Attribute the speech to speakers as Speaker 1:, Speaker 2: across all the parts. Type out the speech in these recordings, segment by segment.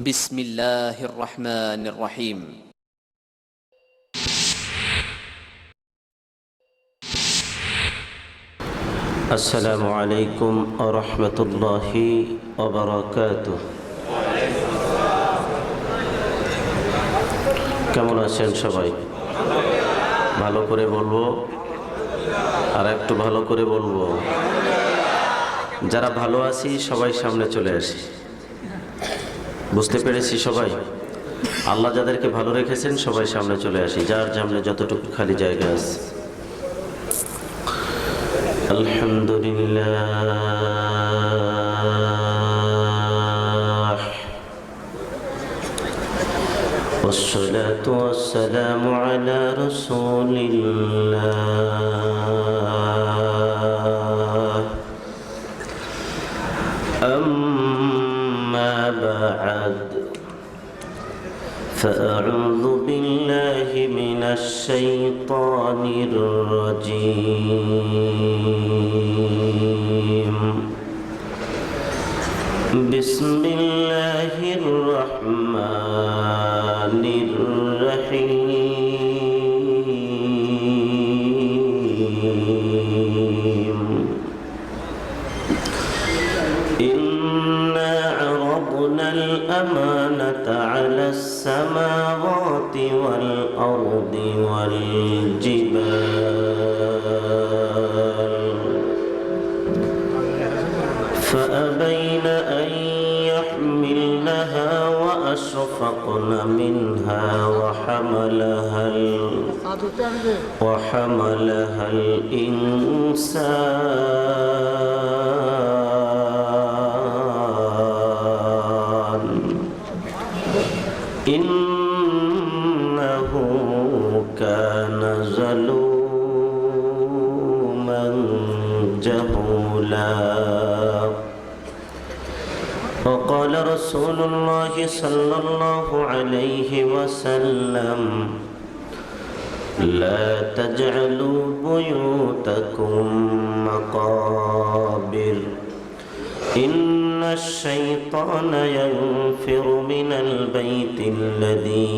Speaker 1: بسم الله الرحمن الرحيم
Speaker 2: السلام عليكم ورحمة الله وبركاته। কেমন আছেন সবাই? ভালো করে বলবো আর একটু ভালো করে বলবো। যারা ভালো আছি সবাই সামনে চলে আসি। বুঝতে পেরেছি সবাই? আল্লাহ যাদেরকে ভালো রেখেছেন সবাই সামনে চলে আসি, যার সামনে যতটুকু খালি জায়গা আছে। আলহামদুলিল্লাহ والصلاة والسلام على رسول الله أما بعد فأعوذ بالله من الشيطان الرجيم بسم الله الرحمن الرحيم إنا عرضنا الأمانة على السماوات والأرض والجبال فأبين أن يحملنها وأشفقن منها وحملها الإنسان إنه كان ظلوما جهولا وقال رسول الله صلى الله عليه وسلم لا تجعلوا بيوتكم مقابر إن الشيطان ينفر من البيت الذي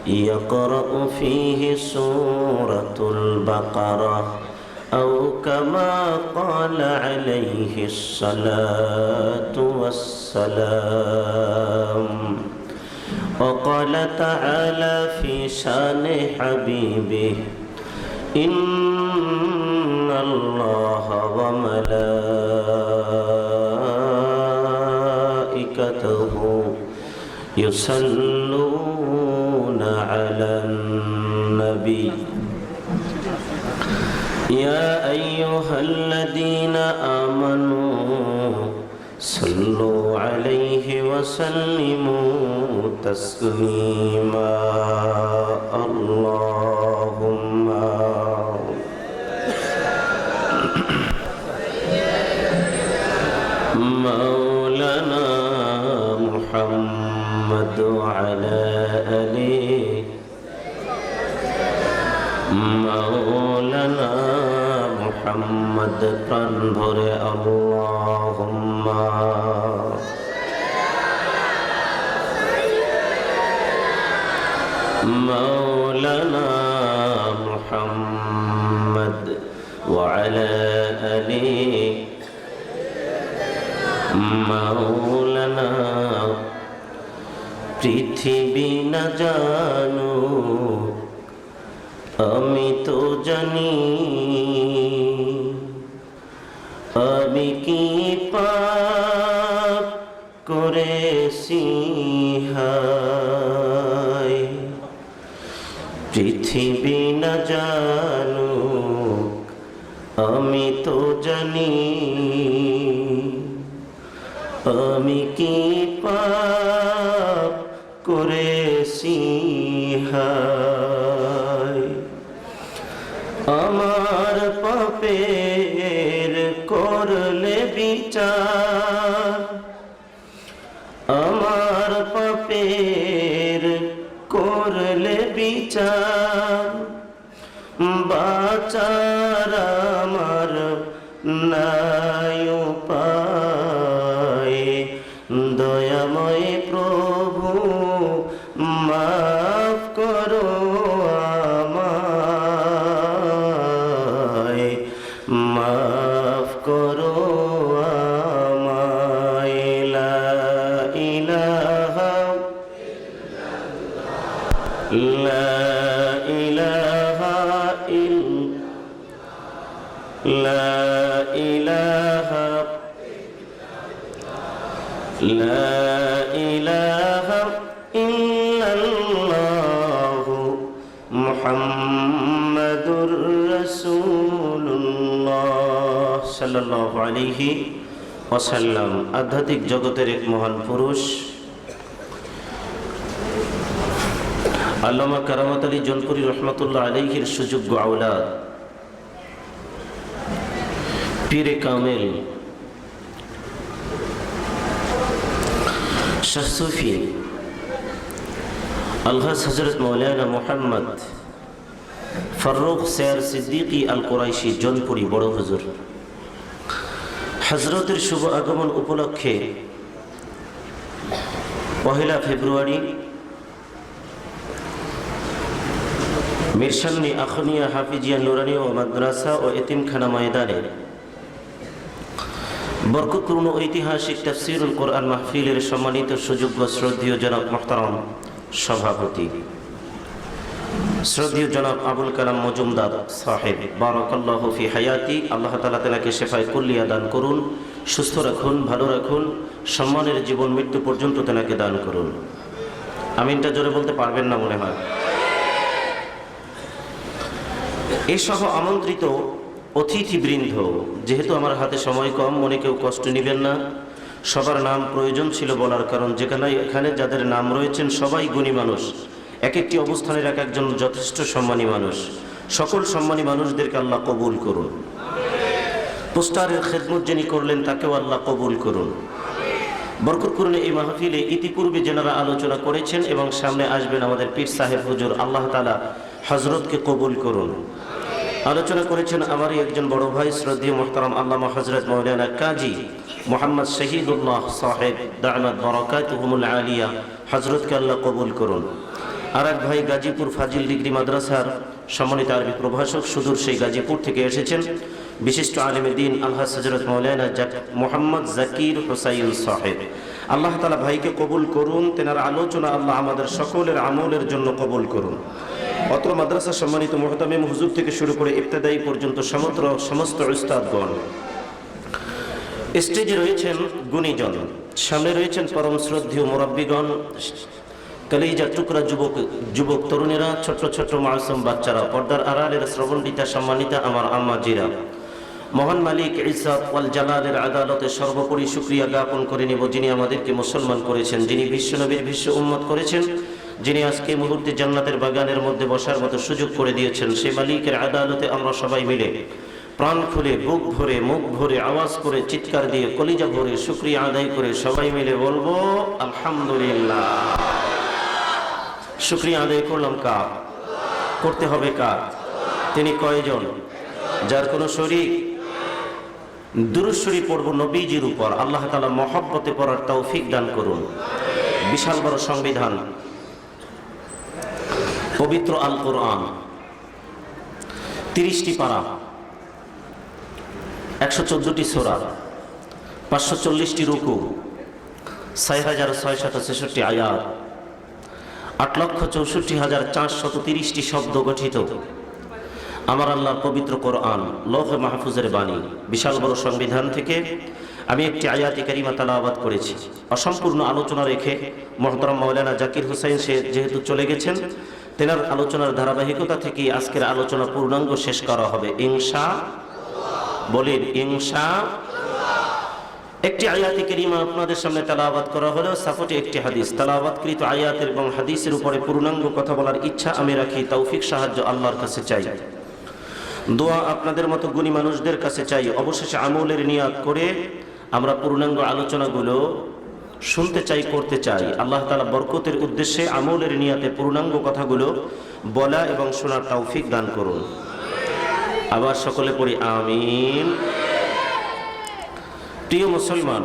Speaker 2: يقرأ فيه سورة البقرة أو كما قال عليه الصلاة والسلام وقال تعالى في شان حبيبه إن الله وملائكته يصلون على النبي يا أيها الذين آمنوا صلوا عليه وسلموا تسليما اللهم مولانا محمد وعلى آله مولانا محمد প্রাণ ভরে আল্লাহুম্মা مولانا محمد وعلى آله مولانا পৃথিবী না জানো আমি তো জানি আমি কি পাপ করেছি হায় পৃথিবী না জানো আমি তো জানি আমি কি পাপ করেছি হায় আমার পাপের করলে বিচার আমার পাপের করলে বিচার বাঁচার আমার নাই উপায় দয়াময় লা ইলাহা ইল্লাল্লাহু মুহাম্মাদুর রাসূলুল্লাহ সাল্লাল্লাহু আলাইহি ওয়াসাল্লাম। আধ্যাত্মিক জগতের এক মহান পুরুষ আল্লামা কারামত আলী জনপুরি রহমতুল্লাহ আলাইহির সুযোগ্য আওলাদ, পীরে কামেল শাহ সুফি আলহাজ হযরত মাওলানা মুহাম্মদ ফারুক সৈয়দ সিদ্দিকী আল কুরাইশি জনপুরি বড় হুজুর হযরতের শুভ আগমন উপলক্ষে 1 ফেব্রুয়ারি মিরসান্নি আখনিয়া হাফিজিয়া নুরানি ও মাদ্রাসা ও এতিমখানা ময়দানে বরকতপূর্ণ ঐতিহাসিক তাফসীরুল কোরআন মাহফিলের সম্মানিত সুযোগ্য শ্রদ্ধেয় জনাব মুহতারাম সভাপতি শ্রদ্ধেয় জনাব আবুল কালাম মজুমদার সাহেব, বারাকাল্লাহু ফি হায়াতি, আল্লাহ তাআলা তাকে শেফায়ে কুল্লিয়া দান করুন, সুস্থ রাখুন, ভালো রাখুন, সম্মানের জীবন মৃত্যু পর্যন্ত তাকে দান করুন। আমিনটা জোরে বলতে পারবেন না মনে হয়। এসহ আমন্ত্রিত অতিথিবৃন্দ, যেহেতু আমার হাতে সময় কম, মনে কেউ কষ্ট নেবেন না। সবার নাম প্রয়োজন ছিল বলার, কারণ এখানে যাদের নাম রয়েছেন সবাই গুণী মানুষ, এক একটি অবস্থানের এক একজন যথেষ্ট সম্মানী মানুষ। সকল সম্মানী মানুষদেরকে আল্লাহ কবুল করুন। পোস্টারের খেদমত যিনি করলেন তাকেও আল্লাহ কবুল করুন। বরকত করুন এই মাহফিলে ইতিপূর্বে যেনারা আলোচনা করেছেন এবং সামনে আসবেন আমাদের পীর সাহেব হুজুর, আল্লাহ তাআলা হযরতকে কবুল করুন। আলোচনা করেছেন আমারই একজন বড় ভাই শ্রদ্ধেয় মুহতারাম আল্লামা হযরত মাওলানা কাজী মোহাম্মদ শহীদুল্লাহ সাহেব দা'মাত বারাকাতুহুমুল আলিয়া, হযরতকে আল্লাহ কবুল করুন। আর এক ভাই গাজীপুর ফাজিল ডিগ্রি মাদ্রাসার সম্মানিত আরবি প্রভাষক, সুদূর সেই গাজীপুর থেকে এসেছেন, বিশিষ্ট আলেমে দ্বীন আলহাজ হযরত মাওলানা মোহাম্মদ জাকির হুসাইন সাহেব। আল্লাহ তাআলা ভাইকে কবুল করুন, তেনার আলোচনা আল্লাহ আমাদের সকলের আমলের জন্য কবুল করুন। অত্র মাদ্রাসা সম্মানিত মুহতামিম হুজুর থেকে শুরু করে ইবতেদায়ী পর্যন্ত সমস্ত উস্তাদগণ, স্টেজে রয়েছেন গুণীজন, সামনে রয়েছেন পরম শ্রদ্ধেয় মুরাব্বিগণ, কলিজার টুকরা যুবক তরুণেরা, ছোট ছোট মাসুম বাচ্চারা, পর্দার আড়ালের শ্রবণবিতা সম্মানিতা আমার আম্মাজিরা। মহান মালিক ইজ্জত ওয়াল জালালের আদালতে সর্বোপরি শুকরিয়া জ্ঞাপন করে নেব, যিনি আমাদেরকে মুসলমান করেছেন, যিনি বিশ্বনবীর বিশ্ব উম্মত করেছেন, যিনি আজকে মুহূর্তে জান্নাতের বাগানের মধ্যে বসার মতো সুযোগ করে দিয়েছেন। সেই মালিকের আদালতে আমরা সবাই মিলে প্রাণ খুলে, বুক ভরে, মুখ ভরে, আওয়াজ করে, চিৎকার দিয়ে, কলিজা ভরে শুকরিয়া আদায় করে সবাই মিলে বলবো আলহামদুলিল্লাহ। শুকরিয়া আদায় করলাম কার? করতে হবে কার? তিনি কয়জন? যার কোনো শরীক? দুরূদ শরীফ পড়ব নবীজির উপর, আল্লাহ তাআলা মহব্বতে পড়ার তৌফিক দান করুন। বিশাল বড় সংবিধান, পবিত্র আল কোরআন, 30টি পারা, 114টি সূরা, 540টি রুকু, 6666 আয়াত, 8,64,430টি শব্দ গঠিত আমার আল্লাহর পবিত্র কোরআন, লৌহে মাহফুজের বাণী। বিশাল বড় সংবিধান থেকে আমি একটি আয়াতে কারিমা তেলাওয়াত করেছি। অসম্পূর্ণ আলোচনা রেখে মুহতারাম মাওলানা জাকির হুসাইন সে যেহেতু চলে গেছেন, তেনার আলোচনার ধারাবাহিকতা থেকে আজকের আলোচনা পূর্ণাঙ্গ শেষ করা হবে ইনশাআল্লাহ। বলেন ইনশাআল্লাহ। একটি আয়াতে কারিমা আপনাদের সামনে তেলাওয়াত করা হলো, সাপোর্টে একটি হাদিস। তেলাওয়াতকৃত আয়াতের এবং হাদিসের উপরে পূর্ণাঙ্গ কথা বলার ইচ্ছা আমি রাখি, তৌফিক সাহায্য আল্লাহর কাছে চাই, দোয়া আপনাদের মতো গুণী মানুষদের কাছে চাই। অবশেষে আমলের নিয়াত করে আমরা পূর্ণাঙ্গ আলোচনাগুলো শুনতে চাই, করতে চাই। আল্লাহ তাআলা বরকতের উদ্দেশ্যে আমলের নিয়াতে পূর্ণাঙ্গ কথাগুলো বলা এবং শোনার তৌফিক দান করুন। আবার সকলে পড়ি আমিন। প্রিয় মুসলমান,